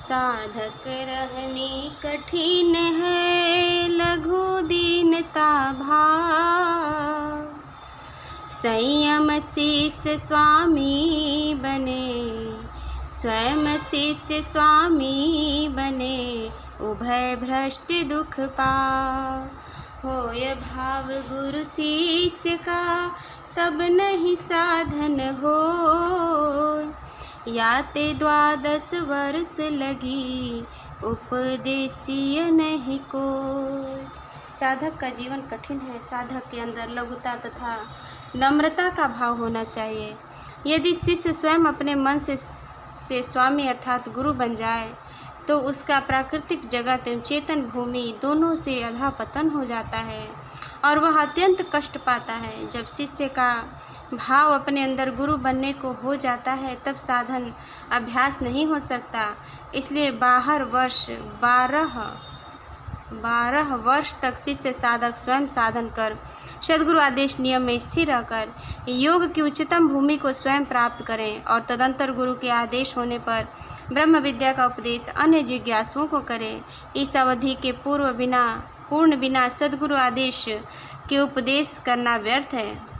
साधक रहने कठिन है, लघु दीनता भाव। संयम शिष्य स्वामी बने, स्वयं शिष्य स्वामी बने, उभय भ्रष्ट दुख पाव। होय भाव गुरु शिष्य का, तब नहीं साधन हो। याते 12 वर्ष लगी, उपदेशीय नहीं को। साधक का जीवन कठिन है। साधक के अंदर लघुता तथा नम्रता का भाव होना चाहिए। यदि शिष्य स्वयं अपने मन से स्वामी अर्थात गुरु बन जाए तो उसका प्राकृतिक जगत एवं चेतन भूमि दोनों से अधःपतन हो जाता है और वह अत्यंत कष्ट पाता है। जब शिष्य का भाव अपने अंदर गुरु बनने को हो जाता है तब साधन अभ्यास नहीं हो सकता। इसलिए 12 वर्ष तक शिष्य साधक स्वयं साधन कर सद्गुरु आदेश नियम में स्थिर रहकर योग की उच्चतम भूमि को स्वयं प्राप्त करें और तदंतर गुरु के आदेश होने पर ब्रह्म विद्या का उपदेश अन्य जिज्ञासुओं को करें। इस अवधि के पूर्ण बिना सद्गुरु आदेश के उपदेश करना व्यर्थ है।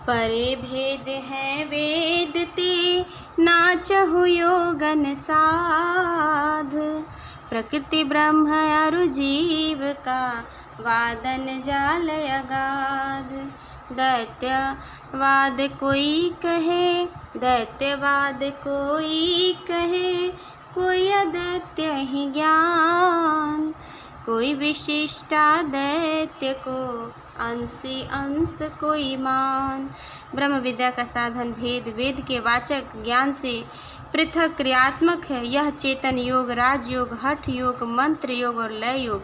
परे भेद है वेद ते, नाचहु योगन साध। प्रकृति ब्रह्म अरु जीव का, वादन जाल अगाध। दैत्यवाद कोई कहे, कोई अदैत्य ही ज्ञान। कोई विशिष्टा दैत्य को, अंशी अंश कोई मान। ब्रह्म विद्या का साधन भेद वेद के वाचक ज्ञान से पृथक क्रियात्मक है। यह चेतन योग, राजयोग, हठ योग, मंत्र योग और लय योग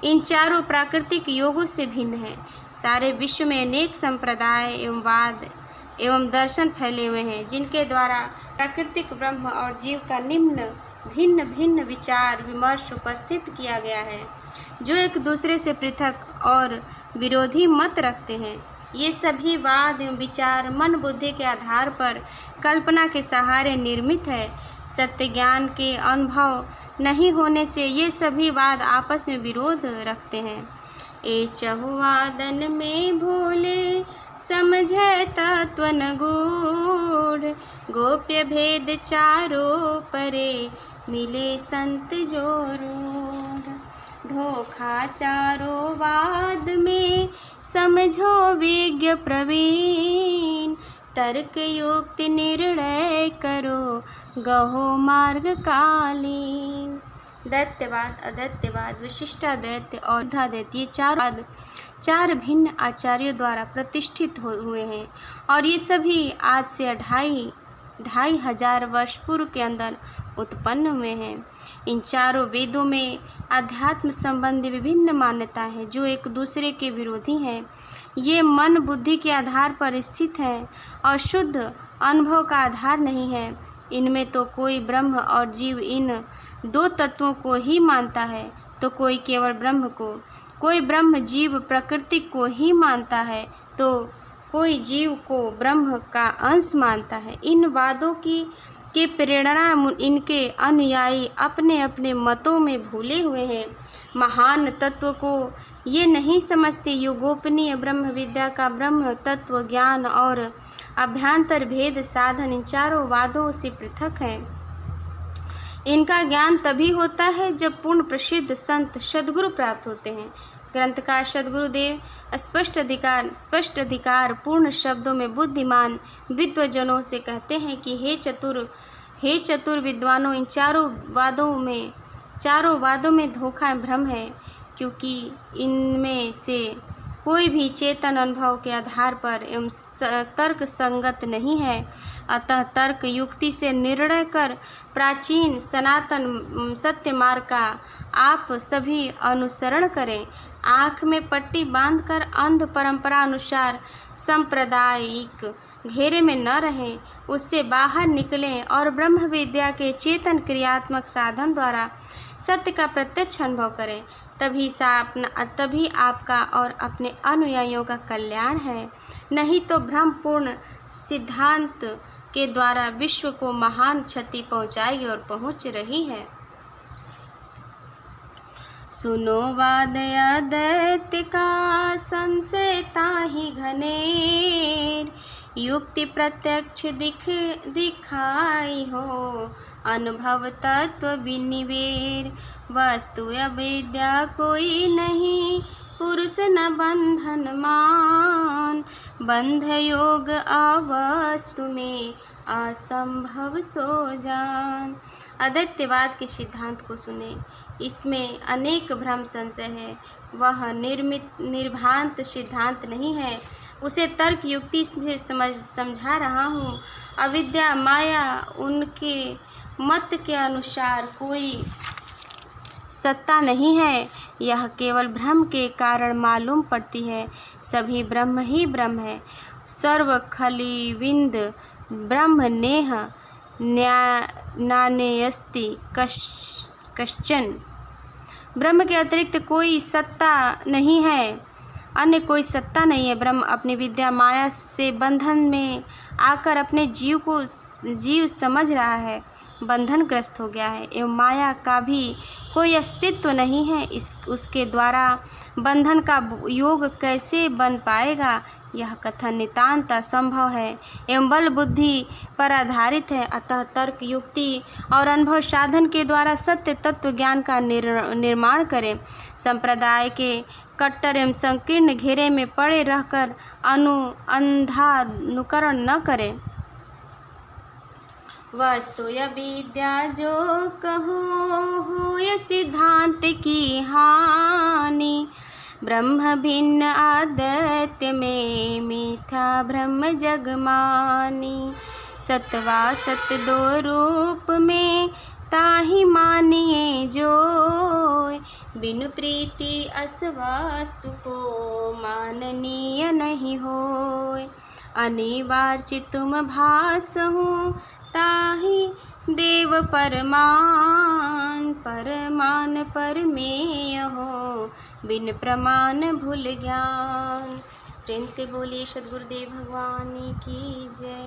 इन चारों प्राकृतिक योगों से भिन्न है। सारे विश्व में अनेक संप्रदाय एवं वाद एवं दर्शन फैले हुए हैं जिनके द्वारा प्राकृतिक ब्रह्म और जीव का भिन्न भिन्न विचार विमर्श उपस्थित किया गया है, जो एक दूसरे से पृथक और विरोधी मत रखते हैं। ये सभी वाद एवं विचार मन बुद्धि के आधार पर कल्पना के सहारे निर्मित है। सत्य ज्ञान के अनुभव नहीं होने से ये सभी वाद आपस में विरोध रखते हैं। ए चहुवादन में भोले, समझे तत्व न गूढ़। गोप्य भेद चारों परे, मिले संत जो रूढ़। धोखा चारों वाद में, समझो विज्ञ प्रवीण। तर्क युक्ति निर्णय करो, गहो मार्ग कालीन। दैत्यवाद, अदैत्यवाद, विशिष्टादैत्य और युद्धादैत्य, ये चार भिन्न आचार्यों द्वारा प्रतिष्ठित हुए हैं और ये सभी आज से 2,500 वर्ष पूर्व के अंदर उत्पन्न हुए हैं। इन चारों वेदों में अध्यात्म संबंधी विभिन्न मान्यताएं हैं जो एक दूसरे के विरोधी हैं। ये मन बुद्धि के आधार पर स्थित है और शुद्ध अनुभव का आधार नहीं है। इनमें तो कोई ब्रह्म और जीव इन 2 तत्वों को ही मानता है तो कोई केवल ब्रह्म को, कोई ब्रह्म जीव प्रकृति को ही मानता है तो कोई जीव को ब्रह्म का अंश मानता है। इन वादों के प्रेरणा इनके अनुयायी अपने अपने मतों में भूले हुए हैं। महान तत्व को ये नहीं समझते। योगोपनीय ब्रह्म विद्या का ब्रह्म तत्व ज्ञान और अभ्यांतर भेद साधन इन चारों वादों से पृथक है। इनका ज्ञान तभी होता है जब पूर्ण प्रसिद्ध संत सद्गुरु प्राप्त होते हैं। ग्रंथकार सद्गुरुदेव स्पष्ट अधिकार पूर्ण शब्दों में बुद्धिमान विद्वजनों से कहते हैं कि हे चतुर विद्वानों, इन चारों वादों में धोखा भ्रम है, क्योंकि इनमें से कोई भी चेतन अनुभव के आधार पर एवं तर्क संगत नहीं है। अतः तर्क युक्ति से निर्णय कर प्राचीन सनातन सत्य मार्ग का आप सभी अनुसरण करें। आँख में पट्टी बांधकर अंध परंपरा अनुसार सांप्रदायिक घेरे में न रहें, उससे बाहर निकलें और ब्रह्म विद्या के चेतन क्रियात्मक साधन द्वारा सत्य का प्रत्यक्ष अनुभव करें। तभी आपका और अपने अनुयायियों का कल्याण है। नहीं तो भ्रमपूर्ण सिद्धांत के द्वारा विश्व को महान क्षति पहुँचाई और पहुँच रही है। सुनो वादया दैत्य का संशय ताहि घनेर, युक्ति प्रत्यक्ष दिखाई हो अनुभव तत्व विनिवेर। वस्तु अविद्या कोई नहीं पुरुष न बंधन मान, बंध योग अवस्तु में असंभव सो जान। अद्वैतवाद के सिद्धांत को सुने, इसमें अनेक भ्रम संशय है। वह निर्भ्रांत सिद्धांत नहीं है, उसे तर्क युक्ति से समझा रहा हूँ। अविद्या माया उनके मत के अनुसार कोई सत्ता नहीं है, यह केवल भ्रम के कारण मालूम पड़ती है। सभी ब्रह्म ही ब्रह्म है। सर्व खलिविंद ब्रह्म नेह नान्यस्ति कश्चन। ब्रह्म के अतिरिक्त कोई सत्ता नहीं है, अन्य कोई सत्ता नहीं है। ब्रह्म अपनी विद्या माया से बंधन में आकर अपने जीव को जीव समझ रहा है, बंधनग्रस्त हो गया है, एवं माया का भी कोई अस्तित्व नहीं है। उसके द्वारा बंधन का योग कैसे बन पाएगा, यह कथन नितांत असंभव है एवं बल बुद्धि पर आधारित है। अतः तर्क युक्ति और अनुभव साधन के द्वारा सत्य तत्व ज्ञान का निर्माण करें। संप्रदाय के कट्टर एवं संकीर्ण घेरे में पड़े रहकर अंधानुकरण न करें। वस्तु या विद्या जो कहो हो ये सिद्धांत की हानि, ब्रह्म भिन्न अद्वैत में मिथ्या ब्रह्म जगमानी। सत्वा सत्य दो रूप में ताहि मानिए जो, बिनु प्रीति अस वस्तु को माननीय नहीं होय। अनिवार्य तुम भास हो ताहि देव परमान, परमान परमेय हो बिन प्रमाण भूल ज्ञान। प्रेम से बोलिए सद्गुरुदेव भगवान की जय।